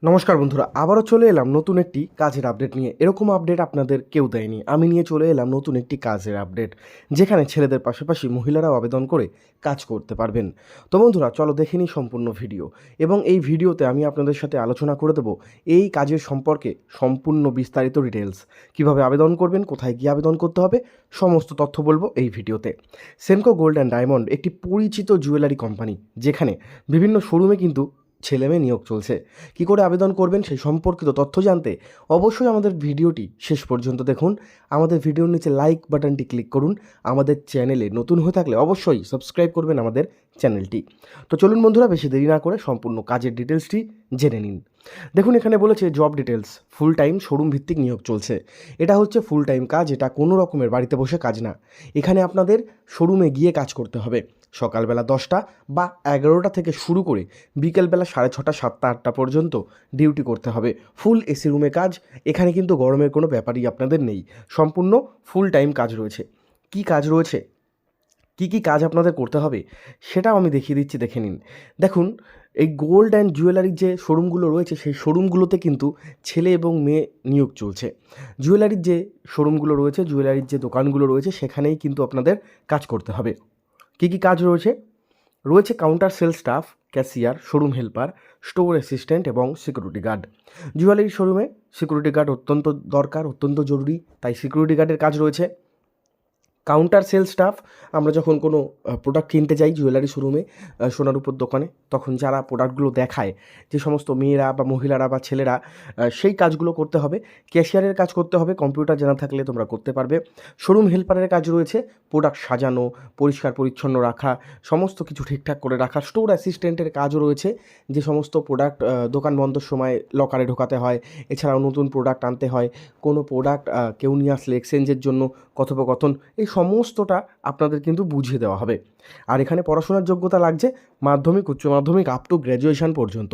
নমস্কার বন্ধুরা, আবারও চলে এলাম নতুন একটি কাজের আপডেট নিয়ে। এরকম আপডেট আপনাদের কেউ দেয়নি, আমি নিয়ে চলে এলাম নতুন একটি কাজের আপডেট, যেখানে ছেলেদের পাশাপাশি মহিলারাও আবেদন করে কাজ করতে পারবেন। তো বন্ধুরা, চলো দেখে নিই সম্পূর্ণ ভিডিও, এবং এই ভিডিওতে আমি আপনাদের সাথে আলোচনা করে দেবো এই কাজের সম্পর্কে সম্পূর্ণ বিস্তারিত ডিটেলস। কিভাবে আবেদন করবেন, কোথায় গিয়ে আবেদন করতে হবে, সমস্ত তথ্য বলবো এই ভিডিওতে। সেনকো গোল্ড অ্যান্ড ডায়মন্ড একটি পরিচিত জুয়েলারি কোম্পানি, যেখানে বিভিন্ন শোরুমে কিন্তু ছেলেমেয়ে নিয়োগ চলছে। কী করে আবেদন করবেন সেই সম্পর্কিত তথ্য জানতে অবশ্যই আমাদের ভিডিওটি শেষ পর্যন্ত দেখুন। আমাদের ভিডিওর নিচে লাইক বাটনটি ক্লিক করুন। আমাদের চ্যানেলে নতুন হয়ে থাকলে অবশ্যই সাবস্ক্রাইব করবেন আমাদের চ্যানেলটি। তো চলুন বন্ধুরা, বেশি দেরি না করে সম্পূর্ণ কাজের ডিটেলসটি জেনে নিন। দেখুন, এখানে বলেছে job details, full time showroom ভিত্তিক নিয়োগ চলছে। এটা হচ্ছে ফুল টাইম কাজ, এটা কোনো রকমের বাড়িতে বসে কাজ না। এখানে আপনাদের শোরুমে গিয়ে কাজ করতে হবে। সকালবেলা 10টা বা 11টা থেকে শুরু করে বিকেলবেলা 6:30, 7টা, 8টা পর্যন্ত ডিউটি করতে হবে। ফুল এসি রুমে কাজ, এখানে কিন্তু গরমের কোনো ব্যাপারই আপনাদের নেই। সম্পূর্ণ ফুল টাইম কাজ রয়েছে। কি কাজ রয়েছে, কি কি কাজ আপনাদের করতে হবে সেটাও আমি দেখিয়ে দিচ্ছি, দেখে নিন। দেখুন, এই গোল্ড অ্যান্ড জুয়েলারির যে শোরুমগুলো রয়েছে সেই শোরুমগুলোতে কিন্তু ছেলে এবং মেয়ে নিয়োগ চলছে। জুয়েলারির যে শোরুমগুলো রয়েছে, জুয়েলারির যে দোকানগুলো রয়েছে, সেখানেই কিন্তু আপনাদের কাজ করতে হবে। কী কী কাজ রয়েছে? রয়েছে counter sale staff, cashier, showroom helper, store assistant এবং সিকিউরিটি গার্ড। জুয়েলারি শোরুমে সিকিউরিটি গার্ড অত্যন্ত দরকার, অত্যন্ত জরুরি, তাই সিকিউরিটি গার্ডের কাজ রয়েছে। কাউন্টার সেল স্টাফ, আমরা যখন কোনো প্রোডাক্ট কিনতে যাই জুয়েলারি শোরুমে, সোনার উপর দোকানে, তখন যারা প্রোডাক্টগুলো দেখায়, যে সমস্ত মেয়েরা বা মহিলারা বা ছেলেরা, সেই কাজগুলো করতে হবে। ক্যাশিয়ারের কাজ করতে হবে, কম্পিউটার জানা থাকলে তোমরা করতে পারবে। শোরুম হেল্পারের কাজ রয়েছে প্রোডাক্ট সাজানো, পরিষ্কার পরিচ্ছন্ন রাখা, সমস্ত কিছু ঠিকঠাক করে রাখা। স্টোর অ্যাসিস্ট্যান্টের কাজও রয়েছে, যে সমস্ত প্রোডাক্ট দোকান বন্ধর সময় লকারে ঢোকাতে হয়, এছাড়াও নতুন প্রোডাক্ট আনতে হয়, কোনো প্রোডাক্ট কেউ নিয়ে আসলে এক্সচেঞ্জের জন্য কথোপকথন, এই সমস্তটা আপনাদের কিন্তু বুঝিয়ে দেওয়া হবে। আর এখানে পড়াশোনার যোগ্যতা লাগছে মাধ্যমিক, উচ্চ মাধ্যমিক আপ টু গ্র্যাজুয়েশন পর্যন্ত।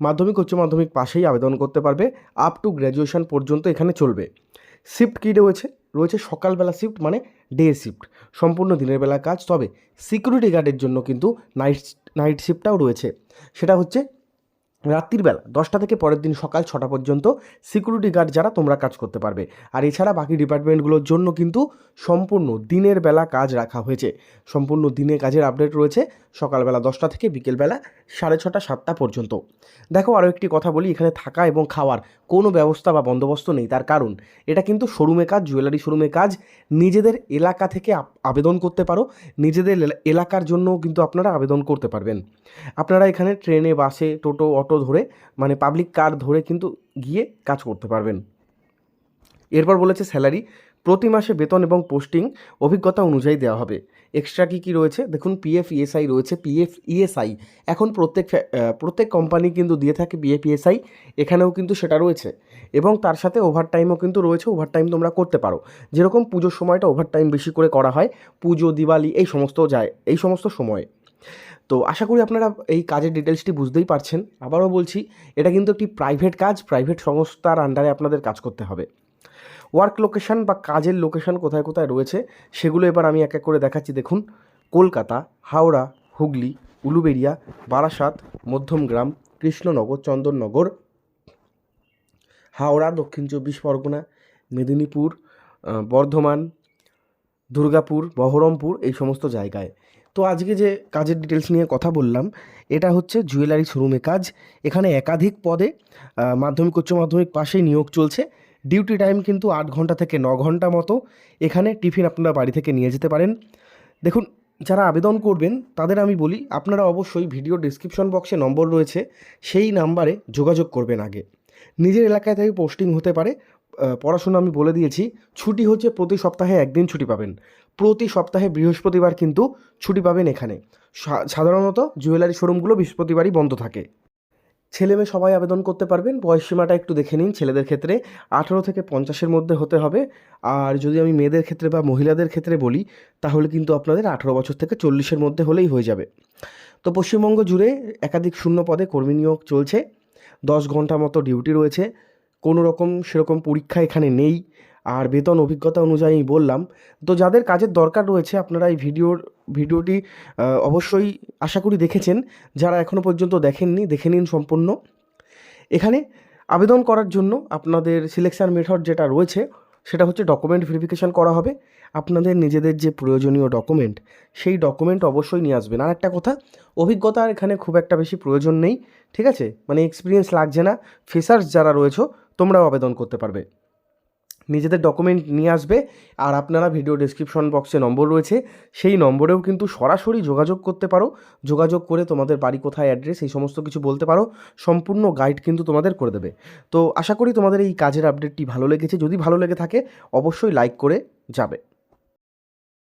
মাধ্যমিক উচ্চ মাধ্যমিক পাশেই আবেদন করতে পারবে, আপ টু গ্র্যাজুয়েশন পর্যন্ত এখানে চলবে। শিফট কী রয়েছে? রয়েছে সকালবেলা শিফট, মানে ডে শিফট, সম্পূর্ণ দিনের বেলা কাজ। তবে সিকিউরিটি গার্ডের জন্য কিন্তু নাইট শিফটটাও রয়েছে। সেটা হচ্ছে রাত্রির বেলা 10টা থেকে পরের দিন সকাল 6টা পর্যন্ত সিকিউরিটি গার্ড যারা, তোমরা কাজ করতে পারবে। আর এছাড়া বাকি ডিপার্টমেন্টগুলোর জন্য কিন্তু সম্পূর্ণ দিনের বেলা কাজ রাখা হয়েছে। সম্পূর্ণ দিনে কাজের আপডেট রয়েছে, সকালবেলা 10টা থেকে বিকেলবেলা 6:30, 7টা পর্যন্ত। দেখো, আরও একটি কথা বলি, এখানে থাকা এবং খাওয়ার কোনো ব্যবস্থা বা বন্দোবস্ত নেই। তার কারণ এটা কিন্তু শোরুমে কাজ, জুয়েলারি শোরুমে কাজ। নিজেদের এলাকা থেকে আবেদন করতে পারো, নিজেদের এলাকার জন্যও কিন্তু আপনারা আবেদন করতে পারবেন। আপনারা এখানে ট্রেনে, বাসে, টোটো, অটো ধরে, মানে পাবলিক কার ধরে কিন্তু গিয়ে কাজ করতে পারবেন। এরপর বলেছে স্যালারি, প্রতি মাসে বেতন এবং পোস্টিং অভিজ্ঞতা অনুযায়ী দেওয়া হবে। এক্সট্রা কী কী রয়েছে দেখুন, পিএফ ইএসআই রয়েছে। পিএফ ইএসআই এখন প্রত্যেক কোম্পানি কিন্তু দিয়ে থাকে পিএফ ইএসআই, এখানেও কিন্তু সেটা রয়েছে। এবং তার সাথে ওভারটাইমও কিন্তু রয়েছে, ওভারটাইম তোমরা করতে পারো। যেরকম পুজোর সময়টা ওভারটাইম বেশি করে করা হয়, পুজো, দিওয়ালি, এই সমস্ত সময়ে। তো আশা করি আপনারা এই কাজের ডিটেলসটি বুঝতেই পারছেন। আবারও বলছি, এটা কিন্তু একটি প্রাইভেট কাজ, প্রাইভেট সংস্থার আন্ডারে আপনাদের কাজ করতে হবে। ওয়ার্ক লোকেশন বা কাজের লোকেশন কোথায় কোথায় রয়েছে সেগুলো এবার আমি এক এক করে দেখাচ্ছি। দেখুন, কলকাতা, হাওড়া, হুগলি, উলুবেড়িয়া, বারাসাত, মধ্যমগ্রাম, কৃষ্ণনগর, চন্দননগর, হাওড়া, দক্ষিণ 24 পরগনা, মেদিনীপুর, বর্ধমান, দুর্গাপুর, বহরমপুর, এই সমস্ত জায়গায়। তো আজকে যে কাজের ডিটেলস নিয়ে কথা বললাম, এটা হচ্ছে জুয়েলারি শোরুমে কাজ। এখানে একাধিক পদে মাধ্যমিক উচ্চ মাধ্যমিক পাশেই নিয়োগ চলছে। ডিউটি টাইম কিন্তু 8 ঘন্টা থেকে 9 ঘন্টা মতো। এখানে টিফিন আপনারা বাড়ি থেকে নিয়ে যেতে পারেন। দেখুন, যারা আবেদন করবেন তাদের আমি বলি, আপনারা অবশ্যই ভিডিও ডিসক্রিপশন বক্সে নম্বর রয়েছে, সেই নাম্বারে যোগাযোগ করবেন আগে। নিজের এলাকায় থেকে পোস্টিং হতে পারে। পড়াশোনা আমি বলে দিয়েছি। ছুটি হচ্ছে প্রতি সপ্তাহে একদিন ছুটি পাবেন। প্রতি সপ্তাহে বৃহস্পতিবার কিন্তু ছুটি পাবেন এখানে। সাধারণত জুয়েলারি শোরুমগুলো বৃহস্পতিবারই বন্ধ থাকে। ছেলেমেয়ে সবাই আবেদন করতে পারবেন। বয়সসীমাটা একটু দেখে নিন। ছেলেদের ক্ষেত্রে 18 থেকে 50-এর মধ্যে হতে হবে। আর যদি আমি মেয়েদের ক্ষেত্রে বা মহিলাদের ক্ষেত্রে বলি, তাহলে কিন্তু আপনাদের 18 বছর থেকে 40-এর মধ্যে হলেই হয়ে যাবে। তো পশ্চিমবঙ্গ জুড়ে একাধিক শূন্য পদে কর্মী নিয়োগ চলছে। 10 ঘন্টা মতো ডিউটি রয়েছে। কোনো রকম সেরকম পরীক্ষা এখানে নেই। আর বেতন অভিজ্ঞতা অনুযায়ী বললাম। তো যাদের কাজের দরকার রয়েছে, আপনারা এই ভিডিওটি অবশ্যই আশা করি দেখেছেন। যারা এখনও পর্যন্ত দেখেননি, দেখে নিন সম্পূর্ণ। এখানে আবেদন করার জন্য আপনাদের সিলেকশন মেথড যেটা রয়েছে সেটা হচ্ছে ডকুমেন্ট ভেরিফিকেশান করা হবে। আপনাদের নিজেদের যে প্রয়োজনীয় ডকুমেন্ট সেই ডকুমেন্ট অবশ্যই নিয়ে আসবেন। আর একটা কথা, অভিজ্ঞতার এখানে খুব একটা বেশি প্রয়োজন নেই, ঠিক আছে? মানে এক্সপিরিয়েন্স লাগছে না। ফ্রেশার্স যারা রয়েছো তোমরাও আবেদন করতে পারবে। নিজেদের ডকুমেন্ট নিয়ে আসবে। আর আপনারা ভিডিও ডেসক্রিপশন বক্সে নম্বর রয়েছে, সেই নম্বরেও কিন্তু সরাসরি যোগাযোগ করতে পারো। যোগাযোগ করে তোমাদের বাড়ি কোথায়, অ্যাড্রেস, এই সমস্ত কিছু বলতে পারো। সম্পূর্ণ গাইড কিন্তু তোমাদের করে দেবে। তো আশা করি তোমাদের এই কাজের আপডেটটি ভালো লেগেছে। যদি ভালো লেগে থাকে অবশ্যই লাইক করে যাবে।